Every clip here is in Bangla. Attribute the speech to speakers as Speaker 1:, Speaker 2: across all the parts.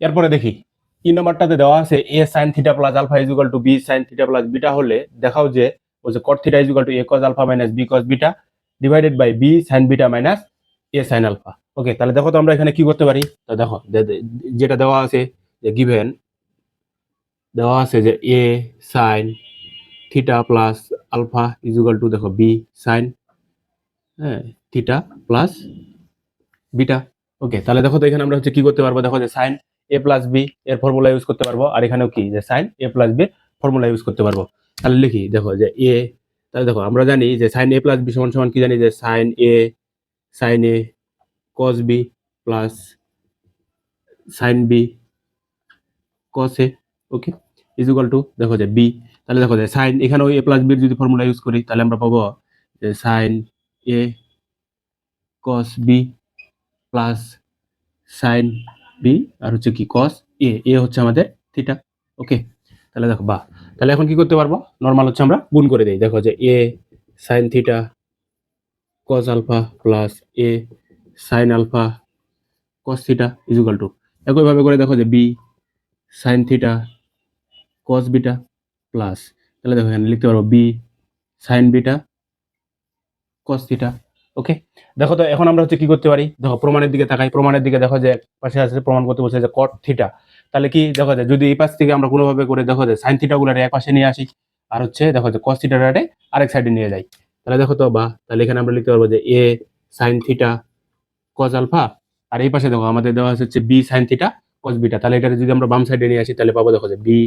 Speaker 1: এরপরে দেখি 3 নম্বরটাতে দেওয়া আছে a sin theta plus alpha is equal to b sin theta plus beta হলে দেখাও যে ওই যে cot theta is equal to a cos alpha minus b cos beta divided by b sin beta minus a sin alpha. Okay, তাহলে দেখো তো আমরা এখানে কি করতে পারি। তো দেখো যেটা দেওয়া আছে যে গিভেন দেওয়া আছে যে a sin theta plus alpha is equal to দেখো b sin theta plus beta. Okay, তাহলে দেখো তো এখানে আমরা হচ্ছে কি করতে পারবো, দেখো যে সাইন এ প্লাস বি এর ফর্মুলা ইউজ করতে পারবো, আর এখানেও কি যে সাইন এ প্লাস বি ফর্মুলা ইউজ করতে পারবো। তাহলে লিখি দেখো যে এ, তাহলে দেখো আমরা জানি যে সাইন এ প্লাস বি সমান সমান কি জানি যে sine A cos B plus sine B cos A. Okay, is equal to দেখো যে বি। তাহলে দেখো যে সাইন এখানেও এ প্লাস বির যদি ফর্মুলা ইউজ করি তাহলে আমরা পাবো যে sine A cos B plus sine B আর হচ্ছে কি কস এ হচ্ছে আমাদের থিটা। ওকে, তাহলে দেখো বাহ, তাহলে এখন কি করতে পারবো, নর্মাল হচ্ছে আমরা গুণ করে দিই। দেখো যে A sine theta cos alpha plus A sine alpha cos theta is equal to একইভাবে করে দেখো যে B sine theta cos beta plus, তাহলে দেখো এখানে লিখতে পারবো B sine beta cos theta. Okay, দেখো তো এখন আমরা হচ্ছে কি করতে পারি, দেখো প্রমাণের দিকে তাকাই। প্রমাণের দিকে দেখো যে পাশে আছে প্রমাণ করতে বলছে যে কট থিটা। তাহলে কি দেখো যে যদি এই পাশ থেকে আমরা কোনোভাবে করে দেখো যে সাইন থিটা গুলারে এক পাশে নিয়ে আসি, আর হচ্ছে দেখো যে কস থিটাটারে আরেক সাইডে নিয়ে যাই, তাহলে দেখো তো বা, তাহলে এখানে আমরা লিখতে পারবো যে A sine theta cos alpha, আর এই পাশে দেখো আমাদের দেওয়া হচ্ছে B sine theta cos beta. তাহলে এটা যদি আমরা বাম সাইডে নিয়ে আসি তাহলে পাবো দেখো যে B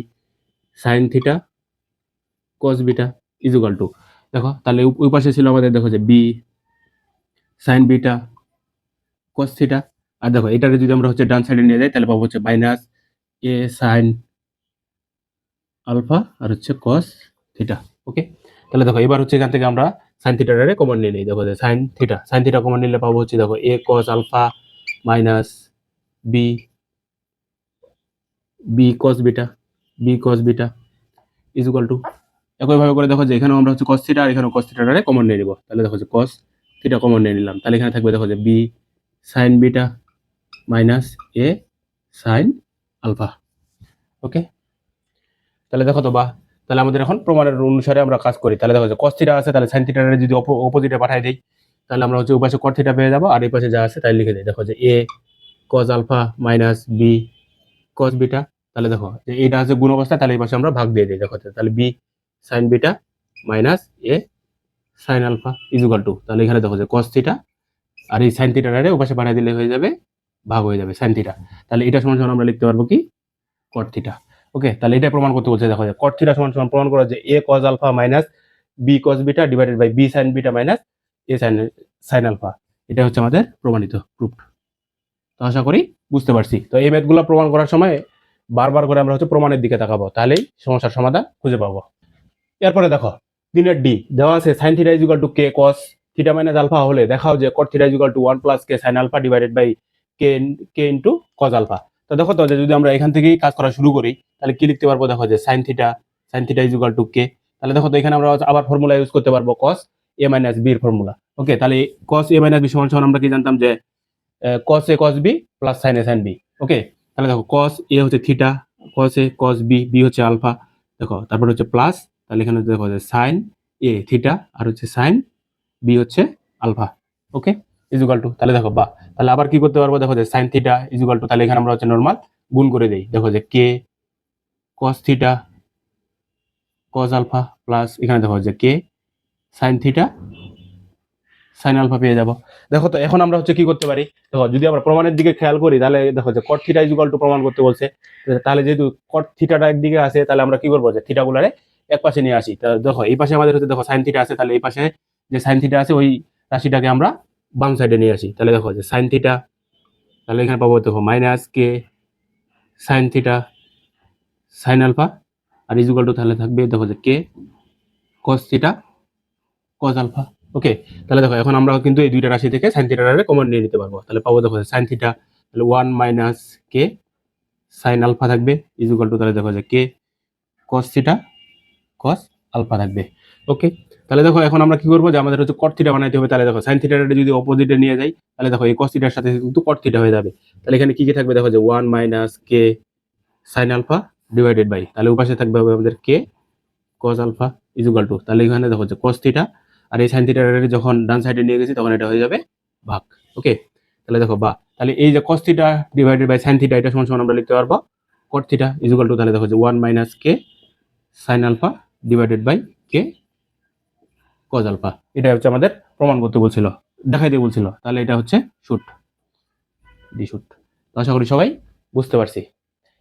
Speaker 1: sine theta cos beta is equal to দেখো, তাহলে ওই পাশে ছিল আমাদের দেখো যে B sine beta cos theta, আর দেখো এটারে যদি আমরা হচ্ছে ডান সাইডে নিয়ে যাই তাহলে পাবো হচ্ছে মাইনাস এ সাইন আলফা আর হচ্ছে কস থিটা। ওকে, তাহলে দেখো এবার হচ্ছে এখান থেকে আমরা সাইন থিটাটারে কমন নিয়ে নিই। দেখো যে সাইন থিটা কমন নিলে পাবো হচ্ছে দেখো A cos alpha minus B cos beta is equal to একইভাবে করে দেখো যে এখানেও আমরা হচ্ছে কস থিটা আর এখানেও কস থিটাটারে কমন নিয়ে নিব। তাহলে দেখো যে কস থিটা কমন নিয়ে নিলাম, তাহলে এখানে থাকবে দেখো যে বি সাইন বিটা মাইনাস এ সাইন আলফা। ওকে, তাহলে দেখো তো বা, তাহলে আমাদের এখন প্রমাণের অনুসারে আমরা কাজ করি। তাহলে দেখো যে cos থিটা আছে, তাহলে sin থিটারে যদি অপোজিটে পাঠিয়ে দেই তাহলে আমরা হচ্ছে ওই পাশে cot থিটা পেয়ে যাবো, আর এই পাশে যা আছে তাই লিখে দেই। দেখো যে a cos alpha minus b cos beta, তাহলে দেখো যে এইটা আছে গুণ অবস্থা, তাহলে এই পাশে আমরা ভাগ দিয়ে দিই। দেখো তাহলে b sin beta minus a sin alpha is equal to, তাহলে এখানে দেখো যে cos থিটা আর এই sin থিটারে ওই পাশে পাঠিয়ে দিলে হয়ে যাবে ভাগ হয়ে যাবে sin থিটা। তাহলে এটা সমান সমান আমরা লিখতে পারবো কি cot থিটা। ওকে, তাহলে এটা প্রমাণ করতে বলছে। দেখো যে cot থিটা সমান সমান প্রমাণ করা যে a cos alpha minus b cos beta divided by b sin beta minus a sin alpha. এটা হচ্ছে আমাদের প্রমাণিত প্রুফড। তো আশা করি বুঝতে পারছি। তো এই ম্যাথগুলো প্রমাণ করার সময় বারবার করে আমরা হচ্ছে প্রমাণের দিকে তাকাবো, তাহলেই সমস্যার সমাধান খুঁজে পাবো। এরপরে দেখো 3 ডি দেওয়া আছে sin theta is equal to k cos theta minus alpha হলে দেখাও যে cot theta is equal to 1 plus k sin alpha divided by k into cos alpha. তো দেখো তো যে যদি আমরা এখান থেকেই কাজ করা শুরু করি তাহলে কি লিখতে পারবো, দেখো যে sin theta is equal to k। তাহলে দেখো তো এখানে আমরা আবার ফর্মুলা ইউজ করতে পারবো cos a মাইনাস b এর ফর্মুলা। ওকে, তাহলে cos a মাইনাস b সমান সমান আমরা কি জানতাম যে cos a cos b plus sin a sin b। ওকে, তাহলে দেখো cos a হচ্ছে theta, cos a cos b b হচ্ছে আলফা, দেখো তারপর হচ্ছে প্লাস, তাহলে এখানে দেখো যে sin a থিটা আর হচ্ছে sin b হচ্ছে alpha. Okay, is equal to, তাহলে দেখো বা, তাহলে আবার কি করতে পারবো, দেখো যে sin theta is equal to, তাহলে এখানে আমরা হচ্ছে নরমাল গুণ করে দেই। দেখো যে k cos theta cos alpha plus এখানে দেখো যে k sin theta sin alpha পেয়ে যাব। দেখো তো এখন আমরা হচ্ছে কি করতে পারি, দেখো যদি আমরা প্রমাণের দিকে খেয়াল করি তাহলে দেখো যে cot theta is equal two প্রমাণ করতে বলছে, তাহলে যেহেতু cot থিটাটা একদিকে আছে তাহলে আমরা কি করবো যে থিটা গুলারে এক পাশে নিয়ে আসি। দেখো এই পাশে আমাদের হচ্ছে দেখো sin থিটা আছে, তাহলে এই পাশে যে sin থিটা আছে ওই রাশিটাকে আমরা বাম সাইডে নিয়ে আসি। তাহলে দেখো যে sin থিটা, তাহলে এখানে পাবো দেখো minus k sin theta sin alpha আর ইজ ইকুয়াল টু, তাহলে থাকবে দেখো যে k cos theta cos alpha. Okay, তাহলে দেখো এখন আমরা কিন্তু এই দুইটা রাশি থেকে sin থিটাটারে কমন নিয়ে নিতে পারবো। তাহলে পাবো দেখো sin থিটা, তাহলে 1 মাইনাস k sin আলফা থাকবে ইজ ইকুয়াল টু, তাহলে দেখো যে k cos theta cos alpha থাকবে। ওকে, তাহলে দেখো এখন আমরা কি করবো যে আমাদের হচ্ছে কট থিটা বানাইতে হবে। তাহলে দেখো সাইন থিটাটা যদি অপোজিটে নিয়ে যাই তাহলে দেখো এই কস থিটার সাথে কিন্তু কট থিটা হয়ে যাবে। তাহলে এখানে কি কি থাকবে দেখো যে 1 minus K sine alpha divided by, তাহলে ওপাশে থাকবে হবে আমাদের K cos alpha equal to, তাহলে এখানে দেখো যে কস থিটা আর এই সাইন থিটাটা যখন ডান সাইডে নিয়ে গেছি তখন এটা হয়ে যাবে ভাগ। ওকে, তাহলে দেখো বা তাহলে এই যে cos theta divided by sine theta এটা সমান সমান আমরা লিখতে পারবো কট থিটা ইজুকাল টু, তাহলে দেখো যে 1 minus K sine alpha divided by K cos alpha. এটা হচ্ছে আমাদের প্রমাণ করতে বলছিল, দেখাইতে বলছিল, তাহলে এটা হচ্ছে শুট ডি শুট। আশা করি সবাই বুঝতে পারছি।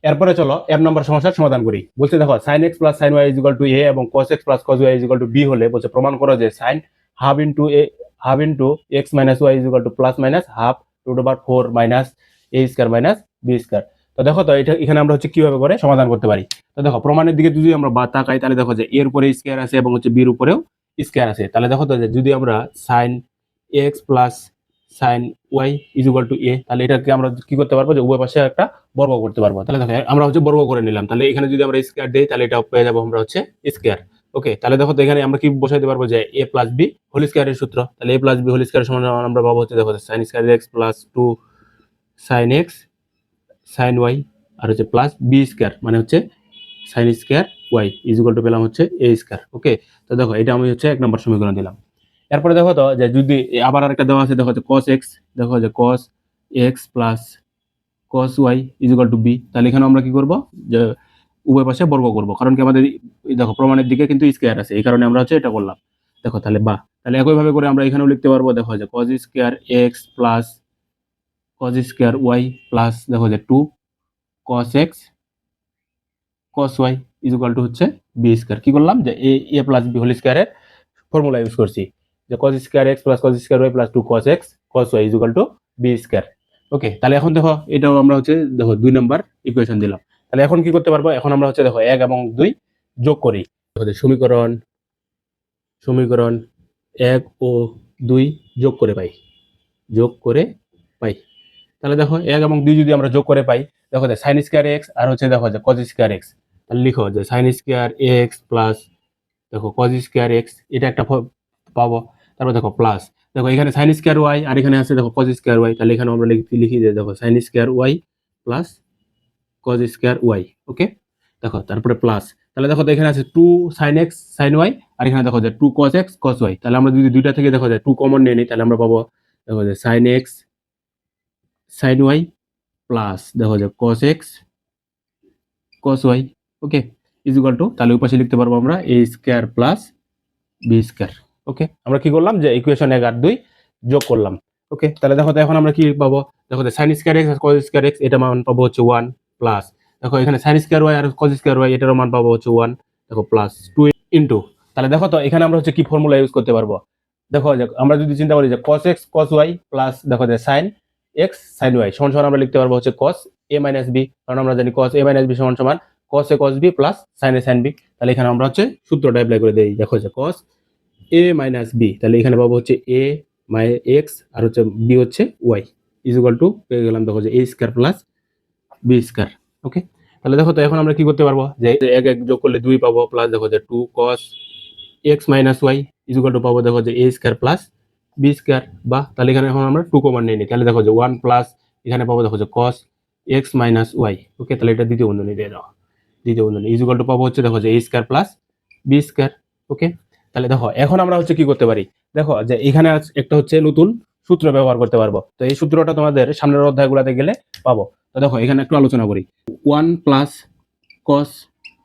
Speaker 1: এরপরে চলো এক নম্বর সমস্যার সমাধান করি। বলছে দেখো sine X plus sine Y is equal to A এবং cos X plus cos Y is equal to B হলে বলছে প্রমাণ করো যে sine half into X minus Y is equal to plus minus half root over 4 minus A square minus B square. তো দেখো তো এটা এখানে আমরা হচ্ছে কিভাবে করে সমাধান করতে পারি। তো দেখো প্রমাণের দিকে যদি আমরা তাকাই তাহলে দেখো যে এর উপরে স্কয়ার আছে এবং হচ্ছে বির উপরেও স্কয়ার আছে। তাহলে দেখো তো যে যদি আমরা sine X plus sine Y is equal to A, তাহলে এটাকে আমরা কি করতে পারবো যে উভয় পাশে একটা বর্গ করতে পারবো। তাহলে দেখো আমরা হচ্ছে বর্গ করে নিলাম, তাহলে এখানে যদি আমরা স্কয়ার দেই তাহলে এটা পেয়ে যাবো আমরা হচ্ছে স্কয়ার। ওকে, তাহলে দেখো তো এখানে আমরা কি বসাইতে পারবো যে এ প্লাস বি হোল স্কয়ারের সূত্র, তাহলে A plus B whole square সমান আমরা পাবো হচ্ছে দেখো sine square X plus 2 sine X sine Y আর হচ্ছে প্লাস বি স্কয়ার মানে হচ্ছে sine square Y is equal to পেলাম হচ্ছে এ স্কয়ার। ওকে, তো দেখো এটা আমি হচ্ছে এক নম্বর সমীকরণ দিলাম। এরপরে দেখো তো যে যদি আবার আরেকটা দেওয়া আছে দেখো যে cos x, দেখো যে cos x plus cos y equal to b, তাহলে এখানে আমরা কি করব যে উভয় পাশে বর্গ করব, কারণ কি আমাদের দেখো প্রমাণের দিকে কিন্তু স্কয়ার আছে, এই কারণে আমরা হচ্ছে এটা করলাম। দেখো তাহলে বা তাহলে একই ভাবে করে আমরা এখানেও লিখতে পারবো দেখো যে cos square x plus cos square y plus দেখো যে 2 cos x cos y equal to হচ্ছে b স্কয়ার। কি করলাম যে a প্লাস b হোল স্কয়ারের ফর্মুলা ইউজ করছি যে cos square x plus cos square y plus 2 cos x cos y equal to b square. Okay, তাহলে এখন দেখো এটাও আমরা হচ্ছে দেখো 2 নাম্বার ইকুয়েশন দিলাম। তাহলে এখন কি করতে পারবো, এখন আমরা হচ্ছে দেখো 1 এবং 2 যোগ করি। দেখো সমীকরণ সমীকরণ 1 ও 2 যোগ করে পাই, যোগ করে পাই। তাহলে দেখো 1 এবং 2 যদি আমরা যোগ করে পাই, দেখো যে sin স্কয়ার x আর হচ্ছে দেখো যে cos স্কয়ার x, তাহলে লিখো যে sin স্কয়ার x প্লাস দেখো cos স্কয়ার x, এটা একটা পাবো। তারপর দেখো প্লাস দেখো এখানে sin স্কয়ার y আর এখানে আছে দেখো cos স্কয়ার y, তাহলে এখানে আমরা লিখি যে দেখো sin square y plus cos square y। ওকে, দেখো তারপরে প্লাস, তাহলে দেখো এখানে আছে 2 sin x sin y আর এখানে দেখো যে 2 cos x cos y, তাহলে আমরা যদি দুইটা থেকে দেখো যে 2 কমন নিয়ে নিই তাহলে আমরা পাবো দেখো যে sin x sin y plus দেখো যে cos x cos y। Okay, is equal to, তাহলে ওই পাশে লিখতে পারবো আমরা a square plus b square. Okay, আমরা কি করলাম যে ইকুয়েশন 1 আর 2 যোগ করলাম। ওকে, তাহলে দেখো তো এখন আমরা কি পাবো, দেখো যে sin স্কয়ার x আর cos স্কয়ার x এটা মান পাবো হচ্ছে 1 প্লাস দেখো এখানে sin স্কয়ার y আর cos স্কয়ার y এটারও মান পাবো হচ্ছে 1 দেখো প্লাস 2 ইনটু, তাহলে দেখো তো এখানে আমরা হচ্ছে কি ফর্মুলা ইউজ করতে পারবো। দেখো যে আমরা যদি চিন্তা করি যে cos x cos y plus দেখো যে sin x sin y সমান সমান আমরা লিখতে পারবো হচ্ছে cos a minus b, কারণ আমরা জানি cos a minus b সমান সমান cos a cos b plus sin a sin b। তাহলে এখানে আমরা হচ্ছে সূত্রটা অ্যাপ্লাই করে দেই, দেখো যে cos a মাইনাস বি, তাহলে এখানে পাবো হচ্ছে a মাই এক্স আর হচ্ছে b হচ্ছে y ইজ ইকুয়াল টু পেয়ে গেলাম দেখো যে a square plus b square. Okay, তাহলে দেখো তো এখন আমরা কি করতে পারবো যে 1 1 যোগ করলে 2 পাবো প্লাস দেখো যে 2 cos x minus y is equal to পাবো দেখো যে a square plus b square, বা তাহলে এখানে এখন আমরা 2 কমন নিয়ে নিই, তাহলে দেখো যে 1 প্লাস এখানে পাবো দেখো যে cos x মাইনাস y। ওকে, তাহলে এটা দ্বিতীয় বন্ধনী দিয়ে দাও, দ্বিতীয় বন্ধনী ইজ ইকুয়াল টু পাবো হচ্ছে দেখো যে a square plus b square. Okay, তাহলে দেখো এখন আমরা হচ্ছে কি করতে পারি, দেখো যে এখানে একটা হচ্ছে নতুন সূত্র ব্যবহার করতে পারবো। তো এই সূত্রটা তোমাদের সামনের অধ্যায়গুলোতে গেলে পাবো। তো দেখো এখানে একটু আলোচনা করি। 1 প্লাস cos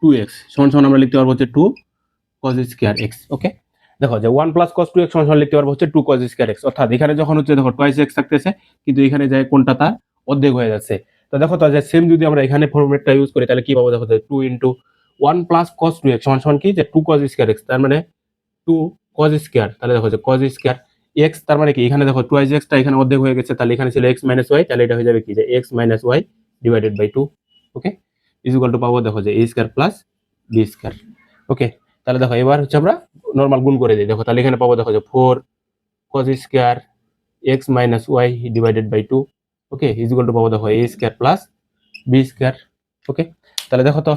Speaker 1: 2x সমান সমান আমরা লিখতে পারবো হচ্ছে 2 cos স্কয়ার x। ওকে, দেখো যে 1 প্লাস cos 2x সমান সমান লিখতে পারবো হচ্ছে 2 cos স্কয়ার x, অর্থাৎ এখানে যখন হচ্ছে দেখো টুয়াইস x থাকতেছে কিন্তু এখানে যায় কোনটা তার অর্ধেক হয়ে যাচ্ছে। তো দেখো তো যে সেম যদি আমরা এখানে ফরম্যাটটা ইউজ করি তাহলে কি পাবো, দেখো যে 2 ইনটু 1 প্লাস cos 2x সমান সমান কি যে 2 cos স্কয়ার x, তার মানে 2 cos স্কয়ার, তাহলে দেখো যে cos স্কয়ার x তার মানে কি এখানে দেখো টুয়াইস x টা এখানে অর্ধেক হয়ে গেছে, তাহলে এখানে ছিল x মাইনাস y, তাহলে এটা হয়ে যাবে কি যে x minus y divided by 2। Okay, is equal to পাবো দেখো যে a square plus b square. Okay, তাহলে দেখো এবার হচ্ছে আমরা নরমাল গুণ করে দিই, দেখো তাহলে এখানে পাবো দেখো যে 4 cos square x minus y divided by 2। Okay, is equal to পাবো দেখো a square plus b square. Okay, তাহলে দেখো তো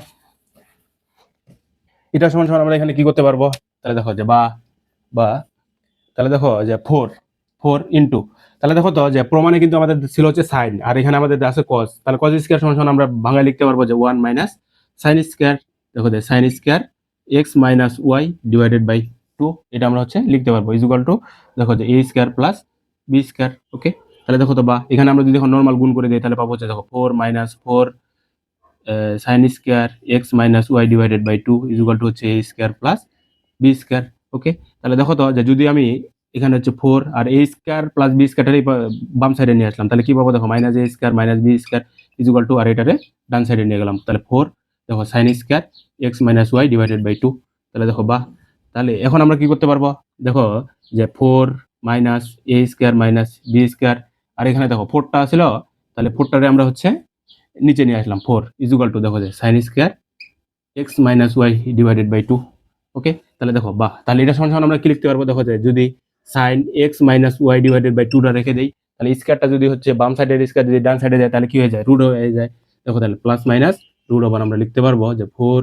Speaker 1: এটা সমান সমান আমরা এখানে কি করতে পারবো, তাহলে দেখো যে বা বা তাহলে দেখো যে ফোর ফোর ইন্টু, তাহলে দেখো তো যে প্রমাণে কিন্তু আমাদের ছিল হচ্ছে সাইন, আর এখানে আমাদের আছে কস, তাহলে কস স্কোয়ার সমান সমান আমরা বাংলায় লিখতে পারবো যে ওয়ান মাইনাস সাইন স্কোয়ার, দেখো যে sine square X minus Y divided by two, এটা আমরা হচ্ছে লিখতে পারবো ইকুয়াল টু দেখো যে A square plus B square. Okay, তাহলে দেখো তো বা এখানে আমরা যদি এখন নর্মাল গুণ করে দিই তাহলে পাবো হচ্ছে দেখো four minus four sine square X minus Y divided by two equal to হচ্ছে A square plus B square. Okay, তাহলে দেখো তো যে যদি আমি এখানে হচ্ছে ফোর আর এ স্কোয়ার প্লাস বি স্কোয়ারটারে বাম সাইডে নিয়ে আসলাম তাহলে কি পাবো দেখো minus A square minus B square equal to, আর এটারে ডান সাইডে নিয়ে গেলাম তাহলে ফোর দেখো sine square X minus Y divided by two. তাহলে দেখো বা তাহলে এখন আমরা কি করতে পারবো দেখো যে four minus A square minus B square, আর এখানে দেখো ফোরটা ছিল তাহলে ফোরটারে আমরা হচ্ছে নিচে নিয়ে আসলাম ফোর ইকুয়াল টু দেখো যে sine square X minus Y divided by two. Okay, তাহলে দেখো বাহ, তাহলে এটা সমান সমান আমরা কি লিখতে পারবো দেখো যে যদি sine X minus Y divided by টুটা রেখে দেই তাহলে স্কোয়ারটা যদি হচ্ছে বাম সাইডের স্কোয়ার যদি ডান সাইডে যায় তাহলে কি হয়ে যায় রুট হয়ে যায়। দেখো তাহলে প্লাস মাইনাস রুট ওভার আমরা লিখতে পারবো যে ফোর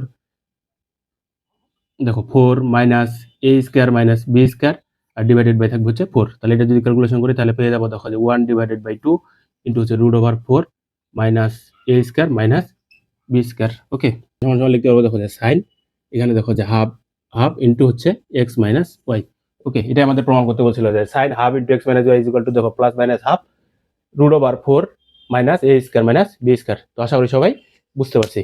Speaker 1: দেখো four minus A square minus B square আর ডিভাইডেড বাই থাকবে হচ্ছে ফোর, তাহলে এটা যদি ক্যালকুলেশন করি তাহলে পেয়ে যাবো দেখো যে one divided by two into হচ্ছে root over four minus A square minus B square. Okay, সমান সমান লিখতে পারবো দেখো যে সাইন এখানে দেখো যে হাফ হাফ ইন্টু হচ্ছে এক্স মাইনাস ওয়াই। ওকে, এটা আমাদের প্রমাণ করতে বলছিল যে sine half into X minus Y equal to দেখো plus minus half root over four minus A square minus B square. তো আশা করি সবাই বুঝতে পারছি।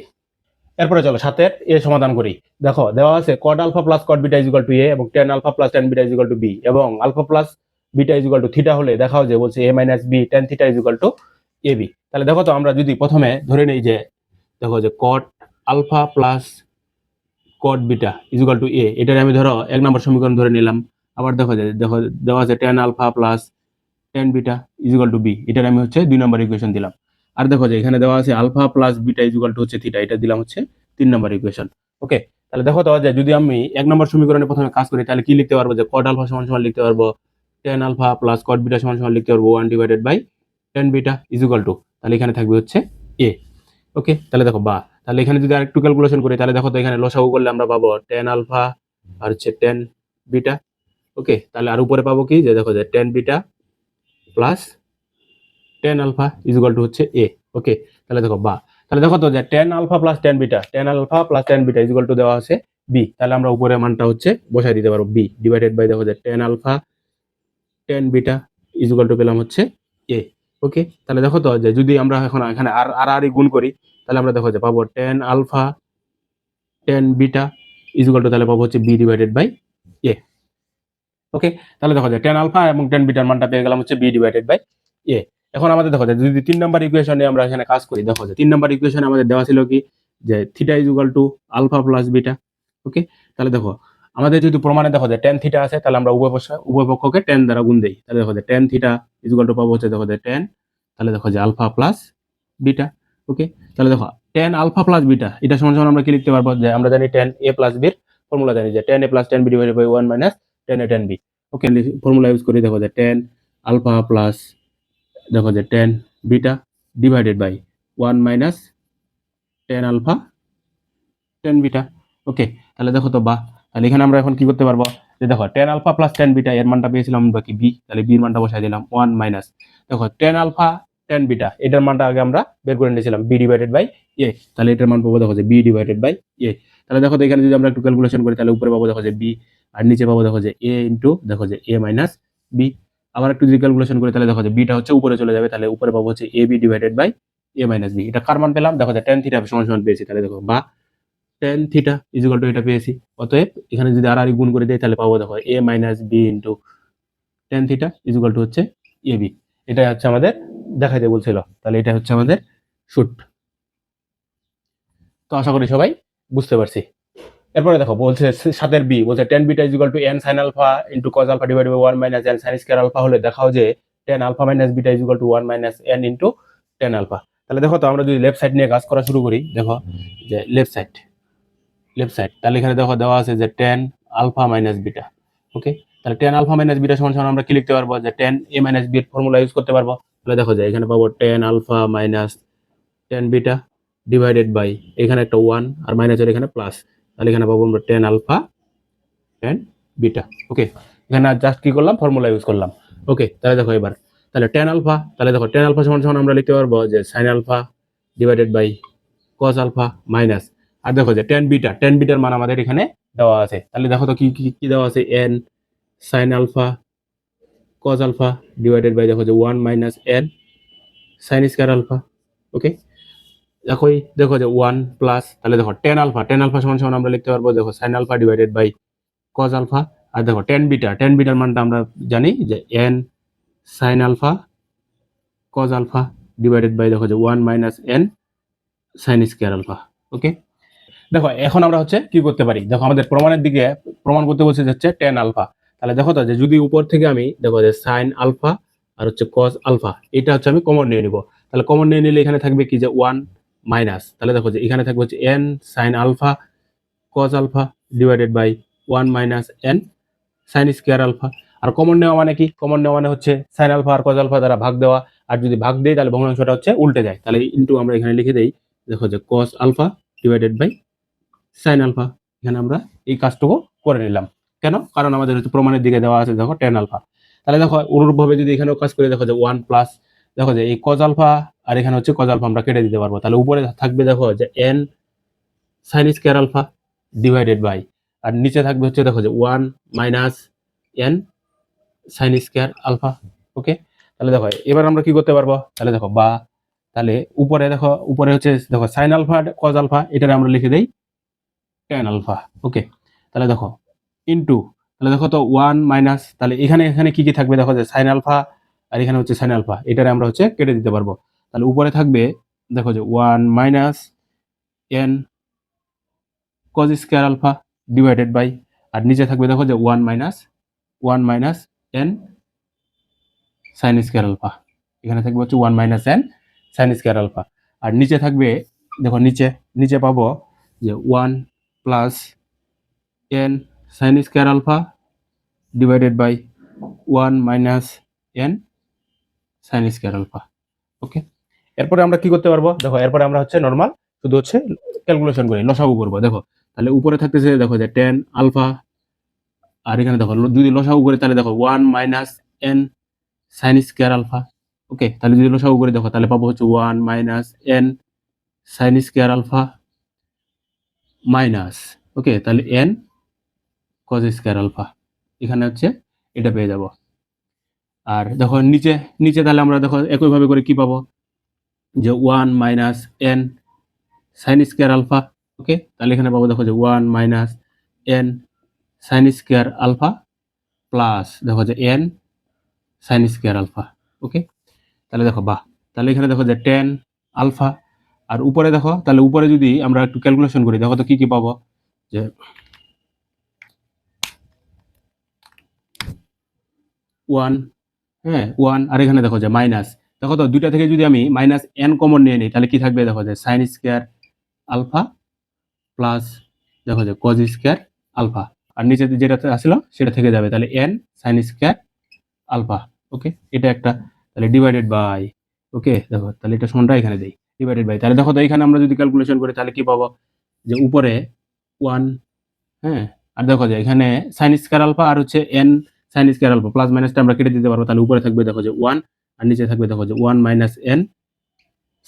Speaker 1: এরপরে চলো সাতের এ সমাধান করি। দেখো দেওয়া আছে cot alpha plus cot beta equal to A এবং tan alpha plus tan beta equal to B এবং alpha plus beta equal to theta হলে দেখাও যে বলছে A minus B tan theta equal to A B. তাহলে দেখো তো আমরা যদি প্রথমে ধরে নেই যে দেখো যে cot alpha plus cot beta equal to A, এটার আমি ধরো এক নম্বর সমীকরণ ধরে নিলাম। আবার দেখো যে দেখো দেওয়া আছে tan alpha plus tan beta equal to B, এটার আমি হচ্ছে দুই নম্বর ইকুয়েশন দিলাম। আর দেখো যে এখানে দেওয়া আছে alpha plus beta equal to হচ্ছে থিটা, এটা দিলাম হচ্ছে তিন নম্বর ইকুয়েশন। ওকে, তাহলে দেখো তো যে যদি আমি এক নম্বর সমীকরণে প্রথমে কাজ করি তাহলে কি লিখতে পারবো যে কট আলফা সমান সমান লিখতে পারবো tan alpha plus cot beta সমান সমান লিখতে পারবো one divided by tan beta equal to, তাহলে এখানে থাকবে হচ্ছে এ। ওকে, তাহলে দেখো বা তাহলে এখানে যদি আরেকটু ক্যালকুলেশন করি তাহলে দেখো তো এখানে লসাগু করলে আমরা পাবো টেন আলফা আর হচ্ছে টেন বিটা। ওকে, তাহলে আর উপরে পাবো কি যে দেখো যে tan beta plus tan alpha equal to হচ্ছে এ। ওকে, তাহলে দেখো বা তাহলে দেখো তো যে tan alpha plus tan alpha plus tan beta equal to দেওয়া আছে বি, তাহলে আমরা উপরে মানটা হচ্ছে বসাই দিতে পারবো বি ডিভাইডেড বাই দেখো যে tan alpha tan beta equal to পেলাম হচ্ছে এ। ওকে, তাহলে দেখো তো যে যদি আমরা এখন এখানে আর আর আর গুণ করি তাহলে আমরা দেখো যে পাবো tan alpha tan beta equal to তাহলে পাবো হচ্ছে B divided by A. Okay, তাহলে দেখো যে টেন আলফা এবং টেন বিটার মানটা পেয়ে গেলাম হচ্ছে বি ডিভাইডেড বাই এ। এখন আমাদের দেখো যে যদি তিন নাম্বার ইকুয়েশনে আমরা এখানে কাজ করি দেখো যে তিন নাম্বার ইকুয়েশনে আমাদের দেওয়া ছিল কি যে theta is equal to alpha plus beta. Okay, তাহলে দেখো আমাদের যদি প্রমাণে দেখো যে টেন থিটা আছে তাহলে আমরা উভয় পক্ষকে টেন দ্বারা গুণ দেই, তাহলে দেখো যে tan theta is equal to পাবো হচ্ছে দেখো যে টেন, তাহলে দেখো যে আলফা প্লাস বিটা। ওকে, তাহলে দেখো টেন আলফা প্লাস বিটা এটা সমান সমান আমরা কি লিখতে পারবো যে আমরা জানি টেন এ প্লাস বির ফর্মুলা জানি যে tan A plus tan B divided by one minus tan A tan B. Okay, formula use করি দেখো যে টেন আলফা প্লাস দেখো যে tan beta divided by one minus tan alpha tan beta. Okay, তাহলে দেখো তো বা তাহলে এখানে আমরা এখন কি করতে পারবো যে দেখো tan alpha plus tan beta এর মানটা পেয়েছিলাম আমরা কি বি, তাহলে বির মানটা বসাই দিলাম ওয়ান মাইনাস দেখো টেন আলফা টেন বিটা এটার মানটা আগে আমরা বের করে নিয়েছিলাম বি ডিভাইডেড বাই এ, তাহলে এটার মান পাবো দেখো যে বি ডিভাইডেড বাই এ। তাহলে দেখো তো এখানে যদি আমরা একটু ক্যালকুলেশন করি তাহলে উপরে পাবো দেখো যে বি আর নিচে পাবো দেখো যে এ ইন্টু দেখো যে এ মাইনাস বি। আবার একটু যদি ক্যালকুলেশন করি তাহলে দেখো যে বিটা হচ্ছে উপরে চলে যাবে, তাহলে উপরে পাবো হচ্ছে A B divided by A minus B. এটা কার মান পেলাম দেখো যে টেন থিটা সমান সমান পেয়েছি, তাহলে দেখো বা টেন থিটা ইকুয়াল টু এটা পেয়েছি। অতএব এখানে যদি আর গুণ করে দেয় তাহলে পাবো দেখো A minus B into tan theta equal to হচ্ছে এ বি। এটা হচ্ছে আমাদের দেখাইতে বলছিল, তাহলে এটা হচ্ছে আমাদের শুট। তো আশা করি সবাই বুঝতে পারছি। এরপরে দেখো বলছে সাতের বি বলছে tan beta equal to N sine alpha into cos alpha divided by one minus N sine square alpha হলে দেখাও যে tan alpha minus beta equal to one minus N into tan alpha. তাহলে দেখো তো আমরা যদি লেফট সাইড নিয়ে কাজ করা শুরু করি দেখো যে লেফট সাইড তাহলে এখানে দেখো দেওয়া আছে যে tan alpha minus beta. Okay, তাহলে টেন আলফা মাইনাস বিটা সমান সমান আমরা কি লিখতে পারবো যে টেন এ মাইনাস বির ফর্মুলা ইউজ করতে পারবো। তাহলে দেখো যে এখানে পাবো tan alpha minus tan beta divided by এখানে একটা ওয়ান আর মাইনাস এর এখানে প্লাস, তাহলে এখানে পাবো আমরা টেন আলফা টেন বিটা। ওকে, এখানে জাস্ট কি করলাম, ফর্মুলা ইউজ করলাম। ওকে, তাহলে দেখো এবার তাহলে টেন আলফা, তাহলে দেখো টেন আলফা সমান সমান আমরা লিখতে পারবো যে sine alpha divided by cos alpha minus, আর দেখো যে টেন বিটার মান আমাদের এখানে দেওয়া আছে। তাহলে দেখো তো কি কি কি দেওয়া আছে, n sine alpha cos alpha divided by দেখো যে 1 minus N sine square alpha. Okay, দেখো যে 1 প্লাস, তাহলে দেখো টেন আলফা সমান সমান আমরা লিখতে পারবো দেখো sine alpha divided by cos alpha, আর দেখো টেন বিটার মানটা আমরা জানি যে n sine alpha cos alpha divided by দেখো যে 1 minus N sine square alpha. Okay, দেখো এখন আমরা হচ্ছে কি করতে পারি, দেখো আমাদের প্রমাণের দিকে প্রমাণ করতে বলছে হচ্ছে টেন আলফা। তাহলে দেখো তো যে যদি উপর থেকে আমি দেখো যে সাইন আলফা আর হচ্ছে কস আলফা এটা হচ্ছে আমি কমন নিয়ে নিব। তাহলে কমন নিয়ে নিলে এখানে থাকবে কি যে 1 মাইনাস, তাহলে দেখো যে এখানে থাকবে হচ্ছে N sine alpha cos alpha divided by 1 minus N sine square alpha. আর কমন নেওয়া মানে কি, কমন নেওয়া মানে হচ্ছে সাইন আলফা আর কস আলফা দ্বারা ভাগ দেওয়া, আর যদি ভাগ দেই তাহলে ভগ্নাংশটা হচ্ছে উল্টে যায়। তাহলে ইনটু আমরা এখানে লিখে দেই দেখো যে cos alpha divided by sine alpha. এখানে আমরা এই কাজটুকু করে নিলাম। কেন? কারণ আমাদের হচ্ছে প্রমাণের দিকে দেওয়া আছে দেখো টেন আলফা। তাহলে দেখো অনুরূপভাবে যদি এখানেও কাজ করে দেখো যে 1 প্লাস, দেখো যে এই কজ আলফা আর এখানে হচ্ছে কজ আলফা আমরা কেটে দিতে পারবো। তাহলে উপরে থাকবে দেখো যে n sine square alpha divided by, আর নিচে থাকবে হচ্ছে দেখো যে 1 minus N sine square alpha. Okay, তাহলে দেখো এবার আমরা কি করতে পারবো, তাহলে দেখো বা তাহলে উপরে দেখো উপরে হচ্ছে দেখো সাইন আলফা কজ আলফা এটারে আমরা লিখে দেই টেন আলফা। ওকে, তাহলে দেখো ইনটু, তাহলে দেখো তো 1 মাইনাস, তাহলে এখানে এখানে কি কি থাকবে দেখো যে সাইন আলফা আর এখানে হচ্ছে সাইন আলফা এটারে আমরা হচ্ছে কেটে দিতে পারবো। তাহলে উপরে থাকবে দেখো যে 1 minus n cos square alpha divided by, আর নিচে থাকবে দেখো যে 1 minus N sine square alpha. এখানে থাকবে হচ্ছে 1 minus N sine square alpha, আর নিচে থাকবে দেখো নিচে পাবো যে 1 plus n sine square alpha divided by 1 minus N sine square alpha. Okay, এরপরে আমরা কি করতে পারবো, দেখো এরপরে আমরা হচ্ছে নরমাল শুধু হচ্ছে ক্যালকুলেশন করি, লসাগু করবো। দেখো তাহলে উপরে থাকতেছে দেখো যে টেন আলফা, আর এখানে দেখো যদি লসাগু করি তাহলে দেখো 1 minus N sine square alpha. Okay, তাহলে যদি লসাগু করে দেখো তাহলে পাবো হচ্ছে 1 minus N sine square alpha minus, okay, তাহলে এন কজ স্কয়ার আলফা। এখানে হচ্ছে এটা পেয়ে যাব। আর দেখো নিচে নিচে তাহলে আমরা দেখো একইভাবে করে কি পাবো যে 1 minus N sine square alpha. Okay, তাহলে এখানে পাবো দেখো যে 1 minus N sine square alpha plus দেখো যে n sine square alpha. Okay, তাহলে দেখো বাহ, তাহলে এখানে দেখো যে 10 আলফা, আর উপরে দেখো তাহলে উপরে যদি আমরা একটু ক্যালকুলেশন করি দেখো তো কি কি পাবো যে 1, হ্যাঁ 1, আর এখানে দেখো যে মাইনাস, দেখো তো দুইটা থেকে যদি আমি মাইনাস এন কমন নিয়ে নিই তাহলে কি থাকবে দেখো যে সাইন স্কয়ার আলফা প্লাস দেখো যে কজ স্কয়ার আলফা, আর নিচে যেটা আসলো সেটা থেকে যাবে, তাহলে এন সাইন স্কয়ার আলফা। ওকে, এটা একটা, তাহলে ডিভাইডেড বাই, ওকে দেখো তাহলে এটা সমানটা এখানে দেই ডিভাইডেড বাই, তাহলে দেখো তো এখানে আমরা যদি ক্যালকুলেশন করি তাহলে কি পাবো যে উপরে 1, হ্যাঁ, আর দেখো যে এখানে সাইন স্কয়ার আলফা আর হচ্ছে N sine square alpha plus মাইনাসটা আমরা কেটে দিতে পারবো, তাহলে উপরে থাকবে দেখো যে 1 আর নিচে থাকবে দেখো যে 1 minus N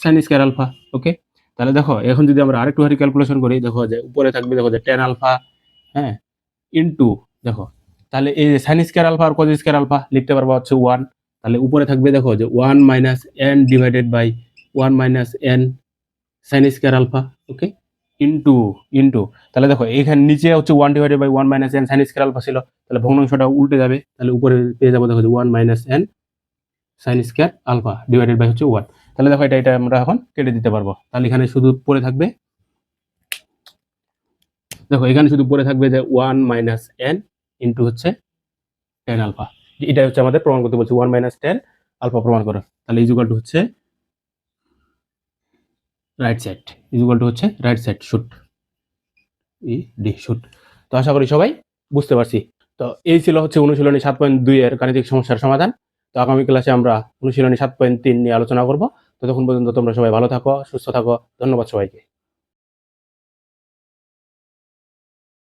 Speaker 1: sine square alpha. Okay, তাহলে দেখো এখন যদি আমরা আরেকটু হারি ক্যালকুলেশন করি দেখো যে উপরে থাকবে দেখো যে 10 আলফা, হ্যাঁ, ইনটু দেখো তাহলে এই সাইন স্কয়ার আলফা আর কজ স্কয়ার আলফা লিখতে পারবো হচ্ছে 1, তাহলে উপরে থাকবে দেখো যে 1 minus N divided by 1 minus N sine square alpha. Okay, into into, তাহলে দেখো এখানে নিচে হচ্ছে 1 divided by 1 minus N sine square alpha ছিল, তাহলে ভগ্নাংশটা উল্টে যাবে, তাহলে উপরে পেয়ে যাবো দেখো যে 1 minus N sine square alpha divided by হচ্ছে 1। তাহলে দেখো এটা আমরা এখন কেটে দিতে পারবো, তাহলে এখানে শুধু পড়ে থাকবে দেখো এখানে শুধু পড়ে থাকবে যে 1 মাইনাস এন ইনটু হচ্ছে 10 আলফা। এটা হচ্ছে আমাদের প্রমাণ করতে বলছে 1 মাইনাস 10 আলফা প্রমাণ করো, তাহলে ইকুয়াল টু হচ্ছে রাইট সাইড, ইকুয়াল টু হচ্ছে right side shoot E D shoot. তো আশা করি সবাই বুঝতে পারছি। তো এই ছিল হচ্ছে অনুশীলনী 7.2 এর গাণিতিক সমস্যার সমাধান। তো আগামী ক্লাসে আমরা অনুশীলনী 7.3 নিয়ে আলোচনা করব। ততক্ষণ পর্যন্ত তোমরা সবাই ভালো থাকো, সুস্থ থাকো। ধন্যবাদ সবাইকে।